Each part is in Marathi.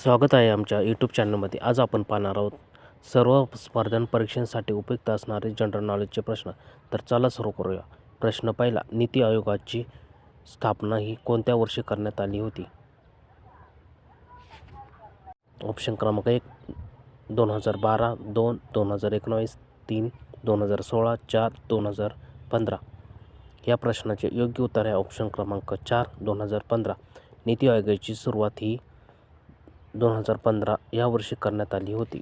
स्वागत आहे आमच्या यूट्यूब चॅनलमध्ये. आज आपण पाहणार आहोत सर्व स्पर्धा परीक्षांसाठी उपयुक्त असणारे जनरल नॉलेजचे प्रश्न. तर चला सुरू करूया. प्रश्न पहिला, नीती आयोगाची स्थापना ही कोणत्या वर्षी करण्यात आली होती? ऑप्शन क्रमांक 1 2012, 2 2019, 3 2016, 4 2015. या प्रश्नाचे योग्य उत्तर आहे ऑप्शन क्रमांक 4 2015. नीती आयोगाची सुरुवात ही 2015 या वर्षी करण्यात आली होती.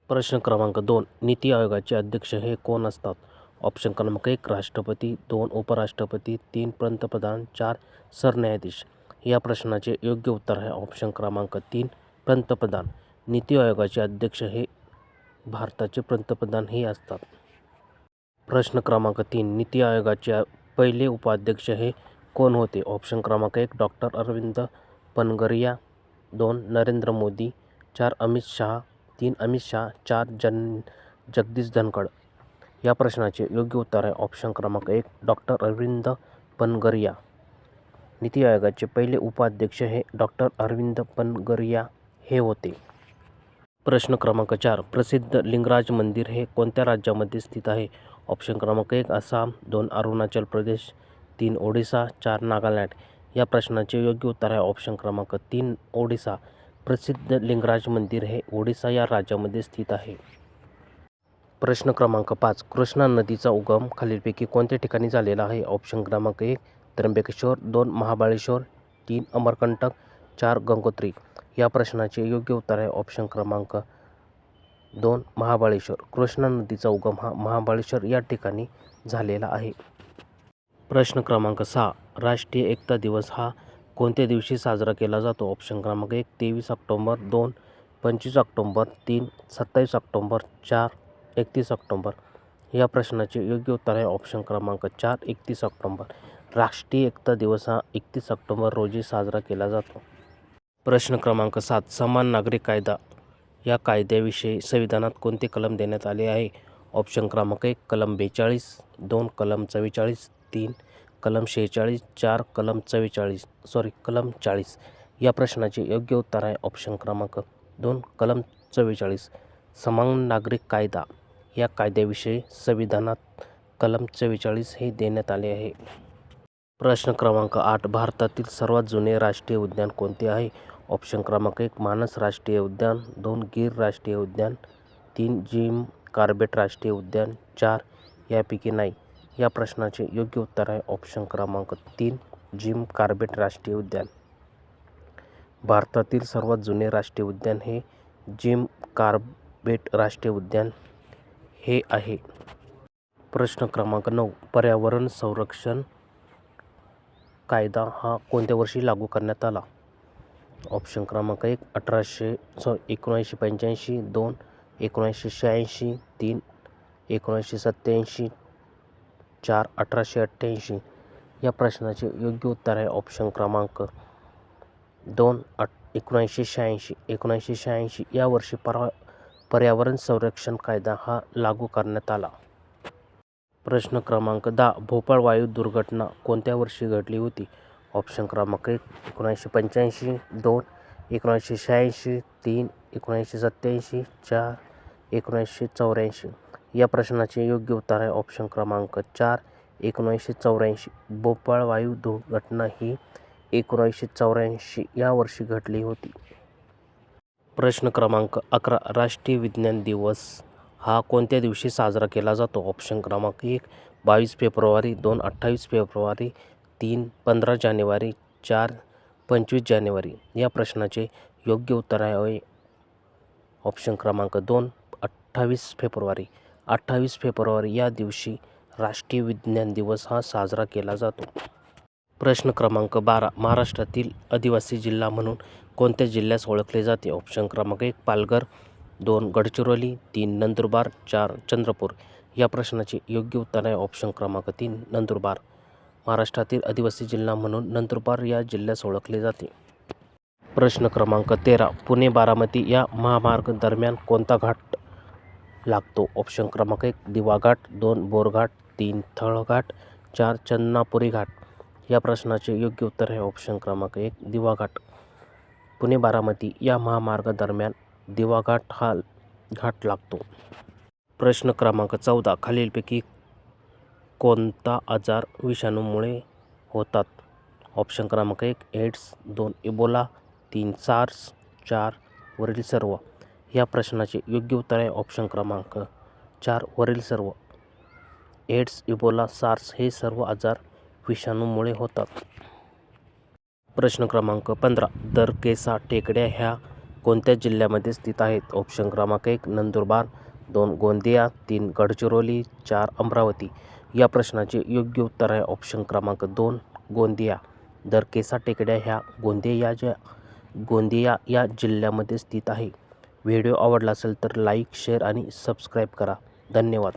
प्रश्न क्रमांक 2, नीती आयोगाचे अध्यक्ष हे कोण असतात? ऑप्शन क्रमांक 1 राष्ट्रपती, 2 उपराष्ट्रपती, 3 पंतप्रधान, 4 सरन्यायाधीश. या प्रश्नाचे योग्य उत्तर आहे ऑप्शन क्रमांक 3 पंतप्रधान. नीती आयोगाचे अध्यक्ष हे भारताचे पंतप्रधान हे असतात. प्रश्न क्रमांक 3, नीती आयोगाचे पहिले उपाध्यक्ष हे कोण होते? ऑप्शन क्रमांक 1 डॉक्टर अरविंद पनगरिया, 2 नरेंद्र मोदी, 4 अमित शहा, 3 अमित शहा, 4 जगदीश धनखड. या प्रश्नाचे योग्य उत्तर आहे ऑप्शन क्रमांक 1 डॉक्टर अरविंद पनगरिया. नीती आयोगाचे पहिले उपाध्यक्ष हे डॉक्टर अरविंद पनगरिया हे होते. प्रश्न क्रमांक 4, प्रसिद्ध लिंगराज मंदिर हे कोणत्या राज्यामध्ये स्थित आहे? ऑप्शन क्रमांक 1 आसाम, 2 अरुणाचल प्रदेश, 3 ओडिसा, 4 नागालँड. या प्रश्नाचे योग्य उत्तर आहे ऑप्शन क्रमांक 3 ओडिसा. प्रसिद्ध लिंगराज मंदिर हे ओडिसा या राज्यामध्ये स्थित आहे. प्रश्न क्रमांक 5, कृष्णा नदीचा उगम खालीलपैकी कोणत्या ठिकाणी झालेला आहे? ऑप्शन क्रमांक 1 त्र्यंबकेश्वर, 2 महाबळेश्वर, 3 अमरकंटक, 4 गंगोत्री. या प्रश्नाचे योग्य उत्तर आहे ऑप्शन क्रमांक 2 महाबळेश्वर. कृष्णा नदीचा उगम हा महाबळेश्वर या ठिकाणी झालेला आहे. प्रश्न क्रमांक 6, राष्ट्रीय एकता दिवस हा कोणत्या दिवशी साजरा केला जातो? ऑप्शन क्रमांक 1 23 ऑक्टोबर, 2 25 ऑक्टोबर, 3 27 ऑक्टोबर, 4 31 ऑक्टोबर. या प्रश्नाचे योग्य उत्तर आहे ऑप्शन क्रमांक 4 31 ऑक्टोबर. राष्ट्रीय एकता दिवस हा 31 ऑक्टोबर रोजी साजरा केला जातो. प्रश्न क्रमांक 7, समान नागरिक कायदा या कायद्याविषयी संविधानात कोणते कलम देण्यात आले आहे? ऑप्शन क्रमांक 1 कलम 42, 2 कलम 44, 3 कलम 46, 4 कलम 40. या प्रश्नाचे योग्य उत्तर आहे ऑप्शन क्रमांक 2 कलम 44. समान नागरिक कायदा या कायद्याविषयी संविधानात कलम 44 हे देण्यात आले आहे. प्रश्न क्रमांक 8, भारतातील सर्वात जुने राष्ट्रीय उद्यान कोणते आहे? ऑप्शन क्रमांक 1 मानस राष्ट्रीय उद्यान, 2 गीर राष्ट्रीय उद्यान, 3 जिम कॉर्बेट राष्ट्रीय उद्यान, 4 यापैकी नाही. या प्रश्नाचे योग्य उत्तर आहे ऑप्शन क्रमांक 3 जिम कॉर्बेट राष्ट्रीय उद्यान. भारतातील सर्वात जुने राष्ट्रीय उद्यान हे जिम कॉर्बेट राष्ट्रीय उद्यान हे आहे. प्रश्न क्रमांक 9, पर्यावरण संरक्षण कायदा हा कोणत्या वर्षी लागू करण्यात आला? ऑप्शन क्रमांक 1 1985, 2 1986, 3 1987, 4 1888. या प्रश्नाचे योग्य उत्तर आहे ऑप्शन क्रमांक 2 1986. 1986 या वर्षी पर्यावरण संरक्षण कायदा हा लागू करण्यात आला. प्रश्न क्रमांक 10, भोपाळ वायू दुर्घटना कोणत्या वर्षी घडली होती? ऑप्शन क्रमांक 1 1985, 2 1986, 3 1987, 4 1984. या प्रश्नाचे योग्य उत्तर आहे ऑप्शन क्रमांक 4 1984. भोपाळ वायू दुर्घटना ही 1984 या वर्षी घडली होती. प्रश्न क्रमांक 11, राष्ट्रीय विज्ञान दिवस हा कोणत्या दिवशी साजरा केला जातो? ऑप्शन क्रमांक 1 22 फेब्रुवारी, 2 28 फेब्रुवारी, 3 15 जानेवारी, 4 25 जानेवारी. या प्रश्नाचे योग्य उत्तर आहे ऑप्शन क्रमांक 2 28 फेब्रुवारी. 28 फेब्रुवारी या दिवशी राष्ट्रीय विज्ञान दिवस हा साजरा केला जातो. प्रश्न क्रमांक 12, महाराष्ट्रातील आदिवासी जिल्हा म्हणून कोणत्या जिल्ह्यास ओळखले जाते? ऑप्शन क्रमांक 1 पालघर, 2 गडचिरोली, 3 नंदुरबार, 4 चंद्रपूर. या प्रश्नाचे योग्य उत्तर आहे ऑप्शन क्रमांक 3 नंदुरबार. महाराष्ट्रातील आदिवासी जिल्हा म्हणून नंदुरबार या जिल्ह्यास ओळखले जाते. प्रश्न क्रमांक 13, पुणे बारामती या महामार्ग दरम्यान कोणता घाट लागतो? ऑप्शन क्रमांक 1 दिवा घाट, 2 बोरघाट, 3 थळघाट, 4 चन्नापुरी घाट. या प्रश्नाचे योग्य उत्तर आहे ऑप्शन क्रमांक 1 दिवा घाट. पुणे बारामती या महामार्गादरम्यान दिवाघाट हा घाट लागतो. प्रश्न क्रमांक 14. खालीलपैकी कोणता आजार विषाणूमुळे होतात? ऑप्शन क्रमांक 1 एड्स, 2 इबोला, 3 सार्स, 4 वरील सर्व. या प्रश्नाचे योग्य उत्तर आहे ऑप्शन क्रमांक 4 वरील सर्व. एड्स, इबोला, सार्स हे सर्व आजार विषाणूमुळे होतात. प्रश्न क्रमांक 15. दरकेसा टेकड्या ह्या कोणत्या जिल्ह्यामध्ये स्थित आहेत? ऑप्शन क्रमांक 1 नंदुरबार, 2 गोंदिया, 3 गडचिरोली, 4 अमरावती. या प्रश्नाचे योग्य उत्तर आहे ऑप्शन क्रमांक 2 गोंदिया. दरकेसा टेकड्या ह्या गोंदिया या जिल्ह्यामध्ये स्थित आहे. व्हिडिओ आवडला असेल तर लाईक, शेअर आणि सबस्क्राईब करा. धन्यवाद.